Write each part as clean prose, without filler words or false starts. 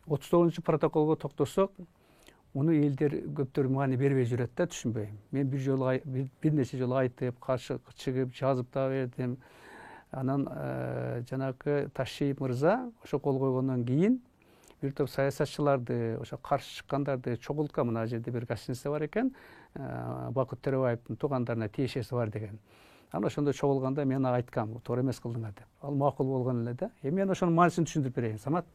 39 протоколго токтосок, муну элдер көптөр маани бербей жүрөт да, түшүнбөйм. Мен бир нече жолу айтып, каршы чыгып, жазып да бердим. Анан жанакы Ташиев мырза ошо кол койгондон кийин бир топ саясатчыларды, ошо каршы чыккандарды чогулткан. Мына жерде бир гостиница бар экен, Бакыт Төрөбаевдин туугандарына тиешеси бар деген. Анан ошондо чогулганда мен айткам, туура эмес кылдыңар деп. Ал макул болгон эле да. Мен ошонун мааниsin түшүндүрүп берейин, Самат.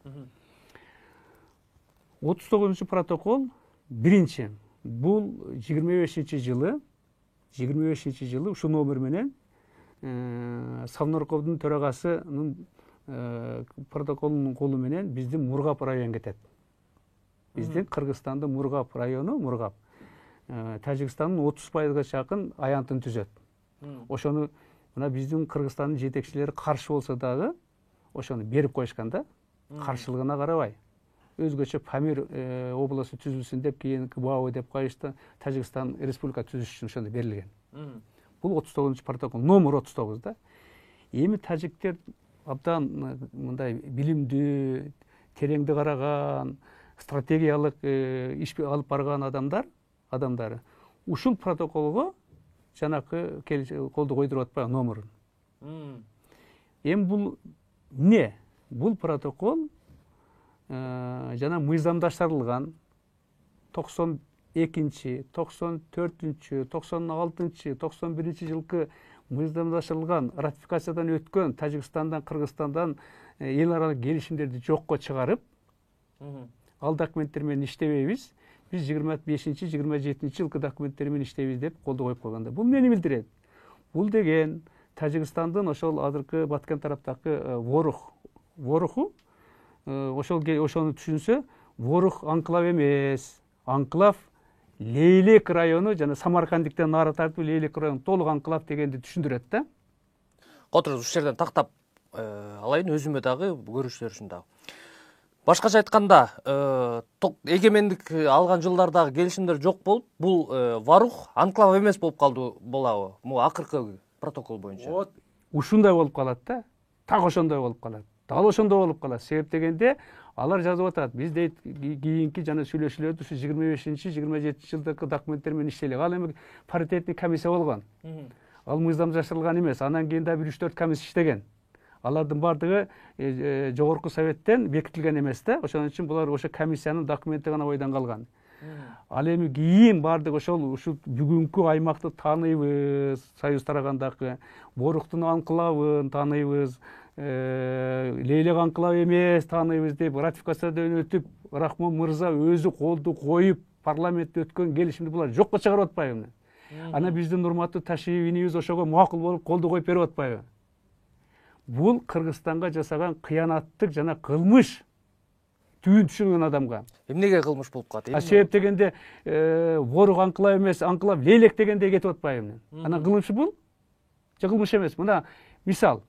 39 протокол биринчи. Бул 25-жылы ушул номер менен Совнаркомдун төрагасынын протоколунун колу менен биздин Мургап район кетет. Биздин Кыргызстандын Мургап району, Мургап, Тажикстандын 30%га чакын аянтын түзөт. Ошону мына биздин Кыргызстандын жетекчилери каршы болсо дагы ошону берип коюшкан да, каршылыгына карабай. Өзгөчө Памир областу түзүлсүн деп, кийин КБАО деп коюшту, Тажикстан республика түзүш үчүн ошондо берилген. Бул 39 протокол, номер 39 да. Эми тажиктер абдан мындай билимдүү, тереңди караган, стратегиялык иш алып барган адамдары ушул протоколго жанакы колду койдуруп атпайбы номерун. Эми бул эмне? Бул протокол жана мыйзамдаштырылган 92, 94, 96, 91 жылкы мыйзамдаштырылган, ратификациядан өткөн Тажикстандан, Кыргызстандан эл аралык келишимдерди жокко чыгарып, ал документтер менен иштебейбиз. Биз 25-27 жылкы документтер менен иштейбиз деп колду коюп койгонда. Бул эмнени билдирет? Бул деген Тажикстандын ошол азыркы Баткен тараптагы Воруху, ошону түшүнсө, Ворух анклав эмес. Анклав Лейлек району жана Самаркандиктен нары тартып Лейлек району толук анклав дегенди түшүндүрөт да. Отуруңуз, ушул жерден тактап алайын, өзүмө дагы көрүүчүлөр үчүн дагы. Башкача айтканда, эгемендик алган жылдардагы келишимдер жок болуп, бул Ворух анклав эмес болуп калды болобу? Бул акыркы протокол боюнча. Ушундай болуп калат да. Так ошондой болуп калат. Дал ошондой болуп калат. Себеп дегенде алар жазып атат. Биз дейт кийинки жана сүйлөшүүлөрдү ушу 25-27 жылдагы документтер менен иштелек. Ал эми паритетный комиссия болгон. Ал мыйзамдаштырылган эмес. Анан кийин да 3-4 комиссия иштеген. Алардын бардыгы жогорку советтен бекитилген эмес да. Ошон үчүн булар ошо комиссиянын документи гана ойдон калган. Ал эми кийин бардык ушул бүгүнкү аймакты тааныйбыз, союз тарагандагы Борухтун анклавын тааныйбыз, Лейлек анклав эмес тааныйбыз деп ратификациядан өтүп, Рахмон мырза өзү колду коюп, парламентте өткөн келишимди булар жокко чыгарып атпайбы? Ана биздин урматтуу Ташиев инибиз ошого макул болуп колду коюп берип атпайбы? Бул Кыргызстанга жасаган кыянаттык жана кылмыш. Түйүн түшүнгөн адамга. Эмнеге кылмыш болуп калат? Себеп дегенде Ворух анклав эмес, анклав Лейлек дегенде кетип атпайбы? Анан кылмыш бул? Же кылмыш эмес? Мына мисал,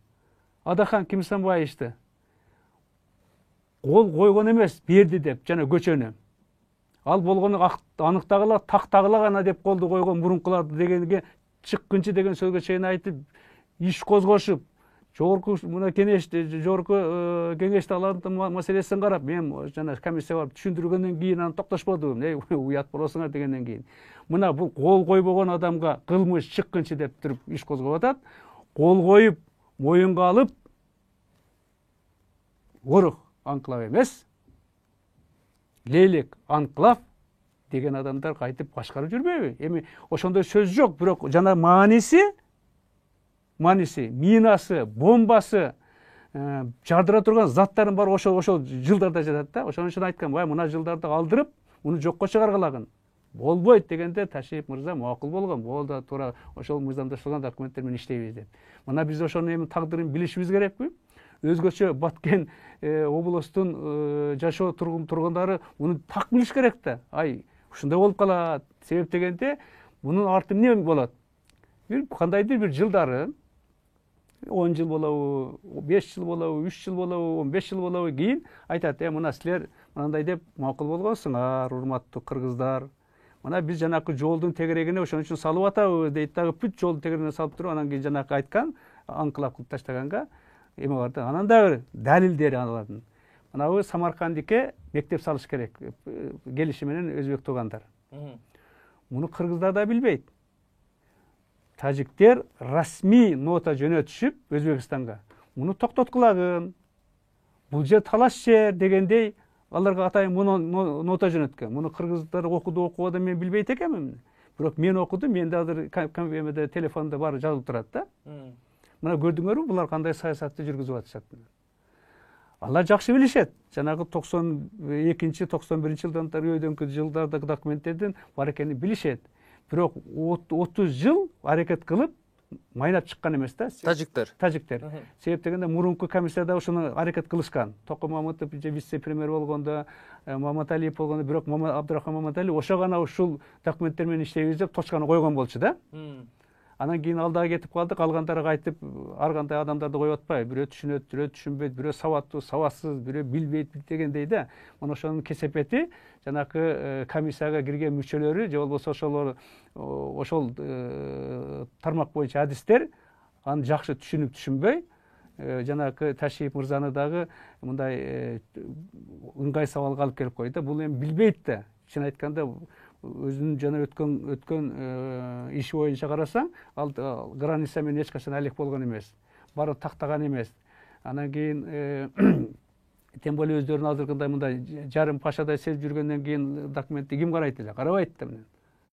Адахан Кимсанбаевичти кол койгон эмес, берди деп жана көчөнү. Ал болгону аныктагыла, тактагыла гана деп колду койгон мурункуларды дегенге чыккынчы деген сөзгө чейин айтып, иш козгошуп, жогорку мына жогорку кеңеште алардын маселесин карап, мен жана комиссия барып түшүндүргөндөн кийин анан токтошподум. Уят болосуңар дегенден кийин. Мына бул кол койбогон адамга кылмыш чыккынчы деп туруп иш козгоп атат. Кол коюп, моюнга алып, Ворух анклав эмес, Лейлек анклав деген адамдар кайтып башкарып жүрбөйбү? Эми ошондой сөз жок, бирок жана мааниси, минасы, бомбасы, жардыра турган заттарын бар ошол жылдарда жатат да. Ошон үчүн айткам, мына жылдарды алдырып, муну жокко чыгаргылагын. Болбойт дегенде Ташиев мырза макул болгон. Болду, туура ошол мыйзамдаштырылган документтер менен иштейбиз деп. Мына биз ошонун эми тагдырын билишибиз керекпи? Өзгөчө Баткен областын жашоо тургундары муну так билиш керек да. Ушундай болуп калат. Себеп дегенде мунун арты эмне болот? Кандайдыр бир жылдары 10 жыл болобу, 5 жыл болобу, 3 жыл болобу, 15 жыл болобу кийин айтат, мына силер мындай деп макул болгонсуңар, урматтуу кыргыздар. Мына биз жанакы жолдун тегерегине ошон үчүн салып атабыз дейт дагы, бүт жолдун тегерегине салып туруп, анан кийин жанакы айткан, анклав кылып таштаганга эме барды. Анан дагы далилдери алардын. мынабы Самаркандике мектеп салыш керек, келиши менен өзбек туугандар. Муну кыргыздар да билбейт. Тажиктер расмий нота жөнөтүшүп Өзбекстанга. Муну токтоткулагын. Бул жер талаш жер дегендей аларга атайын муну нота жөнөткөн. Муну кыргыздар окуду мен билбейт экенмин. Бирок мен окудум, менде азыр компьютерде, телефонда баары жазылып турат да. Мына көрдүңөрбү, булар кандай саясатты жүргүзүп атышат. Алар жакшы билишет. Жанагы 92-91 жылдан жылдардагы документтерден бар экенин билишет. Бирок 30 жыл аракет кылып майнап чыккан эмес да. Тажиктер. Себеп дегенде мурунку комиссияда ушуну аракет кылышкан. Токо Мамытов же вице-премьер болгондо, Маматалиев болгондо, бирок Абдрахман Маматалиев ошо гана ушул документтер менен иштейбиз деп точканы койгон болчу да. Анан кийин алдыга кетип калдык, алгандары кайтып, ар кандай адамдарды коюп атпайбы. Бирөө түшүнөт, бирөө түшүнбөйт, бирөө сабаттуу, сабатсыз, бирөө билбейт дегендей да. Мына ошонун кесепети жанакы комиссияга кирген мүчөлөрү же болбосо ошол тармак боюнча адистер аны жакшы түшүнүп түшүнбөй, жанакы Ташиев мырзаны дагы мындай ыңгай сабалга алып келип койду да. Бул эми билбейт да. Чын айтканда өзүнүн жана өткөн иши боюнча карасаң, ал граница менен эч качан алек болгон эмес. Бары тактаган эмес. Анан кийин тем более өздөрүнүн азыркындай мындай жарым пашадай сезип жүргөндөн кийин документти ким карайт эле? Карабайт да.